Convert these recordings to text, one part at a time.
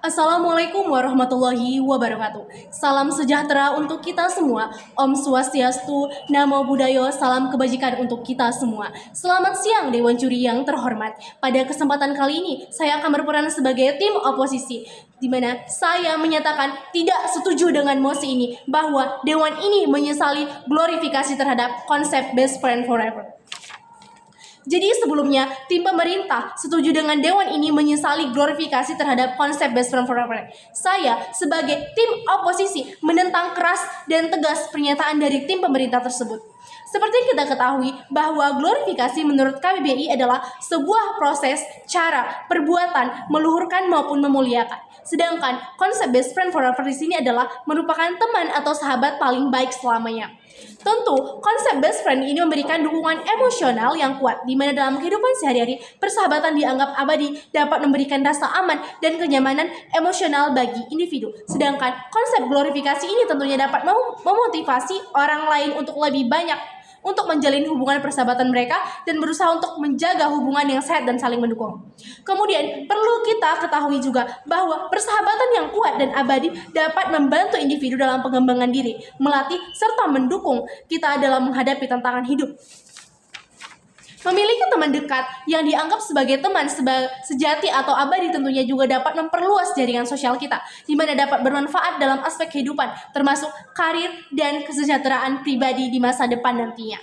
Assalamualaikum warahmatullahi wabarakatuh. Salam sejahtera untuk kita semua. Om Swastiastu, Namo Buddhaya, salam kebajikan untuk kita semua. Selamat siang Dewan Juri yang terhormat. Pada kesempatan kali ini, saya akan berperan sebagai tim oposisi, di mana saya menyatakan tidak setuju dengan mosi ini, bahwa Dewan ini menyesali glorifikasi terhadap konsep best friend forever. Jadi sebelumnya, tim pemerintah setuju dengan Dewan ini menyesali glorifikasi terhadap konsep best friend forever. Saya sebagai tim oposisi menentang keras dan tegas pernyataan dari tim pemerintah tersebut. Seperti yang kita ketahui bahwa glorifikasi menurut KBBI adalah sebuah proses, cara, perbuatan, meluhurkan maupun memuliakan. Sedangkan konsep best friend forever di sini adalah merupakan teman atau sahabat paling baik selamanya. Tentu, konsep best friend ini memberikan dukungan emosional yang kuat, di mana dalam kehidupan sehari-hari, persahabatan dianggap abadi, dapat memberikan rasa aman dan kenyamanan emosional bagi individu. Sedangkan konsep glorifikasi ini tentunya dapat memotivasi orang lain untuk lebih banyak untuk menjalin hubungan persahabatan mereka dan berusaha untuk menjaga hubungan yang sehat dan saling mendukung. Kemudian, perlu kita ketahui juga bahwa persahabatan yang kuat dan abadi dapat membantu individu dalam pengembangan diri, melatih serta mendukung kita dalam menghadapi tantangan hidup. Memiliki teman dekat yang dianggap sebagai teman sejati atau abadi tentunya juga dapat memperluas jaringan sosial kita, di mana dapat bermanfaat dalam aspek kehidupan, termasuk karir dan kesejahteraan pribadi di masa depan nantinya.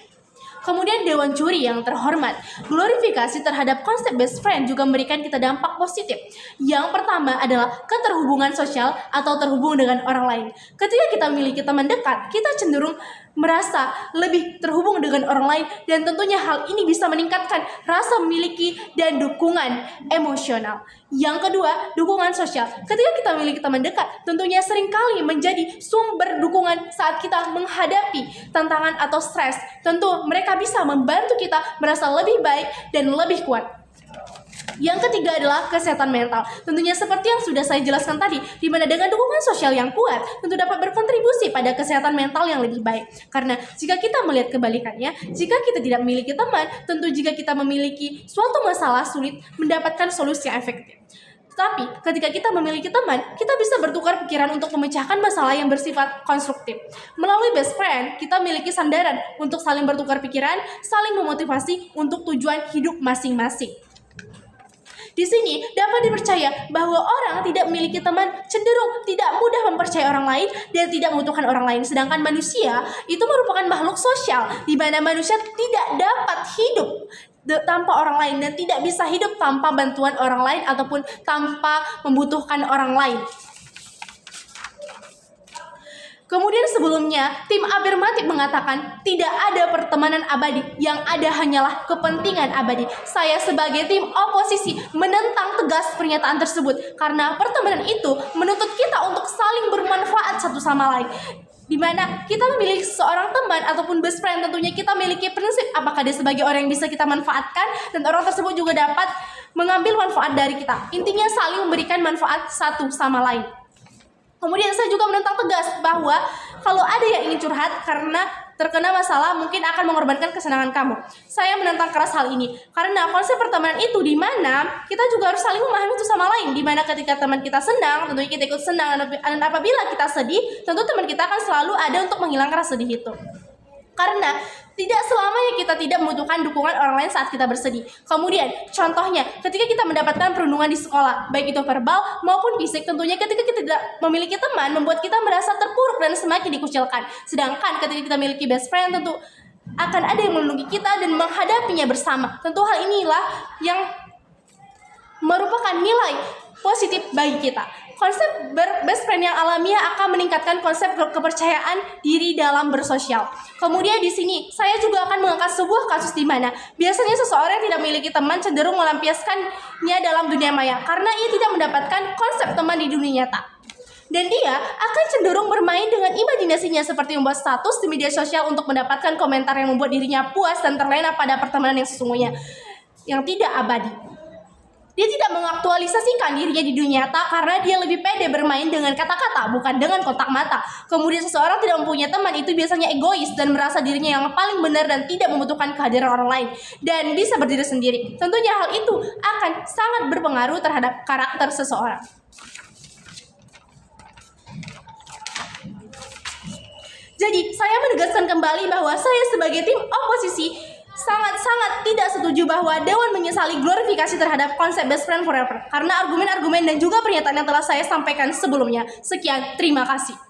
Kemudian Dewan Juri yang terhormat, glorifikasi terhadap konsep best friend juga memberikan kita dampak positif. Yang pertama adalah keterhubungan sosial atau terhubung dengan orang lain. Ketika kita memiliki teman dekat, kita cenderung merasa lebih terhubung dengan orang lain, dan tentunya hal ini bisa meningkatkan rasa memiliki dan dukungan emosional. Yang kedua, dukungan sosial. Ketika kita memiliki teman dekat, tentunya seringkali menjadi sumber dukungan saat kita menghadapi tantangan atau stres. Tentu mereka bisa membantu kita merasa lebih baik dan lebih kuat. Yang ketiga adalah kesehatan mental. Tentunya seperti yang sudah saya jelaskan tadi, di mana dengan dukungan sosial yang kuat tentu dapat berkontribusi pada kesehatan mental yang lebih baik. Karena jika kita melihat kebalikannya, jika kita tidak memiliki teman, tentu jika kita memiliki suatu masalah sulit mendapatkan solusi yang efektif. Tapi ketika kita memiliki teman, kita bisa bertukar pikiran untuk memecahkan masalah yang bersifat konstruktif. Melalui best friend, kita memiliki sandaran untuk saling bertukar pikiran, saling memotivasi untuk tujuan hidup masing-masing. Di sini dapat dipercaya bahwa orang tidak memiliki teman cenderung tidak mudah mempercayai orang lain dan tidak membutuhkan orang lain. Sedangkan manusia itu merupakan makhluk sosial, di mana manusia tidak dapat hidup tanpa orang lain dan tidak bisa hidup tanpa bantuan orang lain ataupun tanpa membutuhkan orang lain. Kemudian sebelumnya, tim afirmatif mengatakan tidak ada pertemanan abadi, yang ada hanyalah kepentingan abadi. Saya sebagai tim oposisi menentang tegas pernyataan tersebut, karena pertemanan itu menuntut kita untuk saling bermanfaat satu sama lain. Di mana kita memiliki seorang teman ataupun best friend, tentunya kita memiliki prinsip apakah dia sebagai orang yang bisa kita manfaatkan, dan orang tersebut juga dapat mengambil manfaat dari kita. Intinya saling memberikan manfaat satu sama lain. Kemudian saya juga menentang tegas bahwa kalau ada yang ingin curhat karena terkena masalah mungkin akan mengorbankan kesenangan kamu. Saya menentang keras hal ini karena konsep pertemanan itu di mana kita juga harus saling memahami satu sama lain, di mana ketika teman kita senang tentunya kita ikut senang, dan apabila kita sedih tentu teman kita akan selalu ada untuk menghilangkan rasa sedih itu. Karena tidak selamanya kita tidak membutuhkan dukungan orang lain saat kita bersedih. Kemudian, contohnya, ketika kita mendapatkan perundungan di sekolah, baik itu verbal maupun fisik, tentunya ketika kita tidak memiliki teman, membuat kita merasa terpuruk dan semakin dikucilkan. Sedangkan ketika kita memiliki best friend, tentu akan ada yang melindungi kita dan menghadapinya bersama. Tentu hal inilah yang merupakan nilai positif bagi kita. Konsep best friend yang alamiah akan meningkatkan konsep kepercayaan diri dalam bersosial. Kemudian di sini saya juga akan mengangkat sebuah kasus di mana biasanya seseorang yang tidak memiliki teman cenderung melampiaskannya dalam dunia maya karena ia tidak mendapatkan konsep teman di dunia nyata. Dan dia akan cenderung bermain dengan imajinasinya seperti membuat status di media sosial untuk mendapatkan komentar yang membuat dirinya puas dan terlena pada pertemanan yang sesungguhnya, yang tidak abadi. Dia tidak mengaktualisasikan dirinya di dunia nyata karena dia lebih pede bermain dengan kata-kata, bukan dengan kotak mata. Kemudian seseorang tidak mempunyai teman itu biasanya egois dan merasa dirinya yang paling benar dan tidak membutuhkan kehadiran orang lain dan bisa berdiri sendiri. Tentunya hal itu akan sangat berpengaruh terhadap karakter seseorang. Jadi, saya menegaskan kembali bahwa saya sebagai tim oposisi sangat-sangat tidak setuju bahwa Dewan menyesali glorifikasi terhadap konsep best friend forever. Karena argumen-argumen dan juga pernyataan yang telah saya sampaikan sebelumnya. Sekian, terima kasih.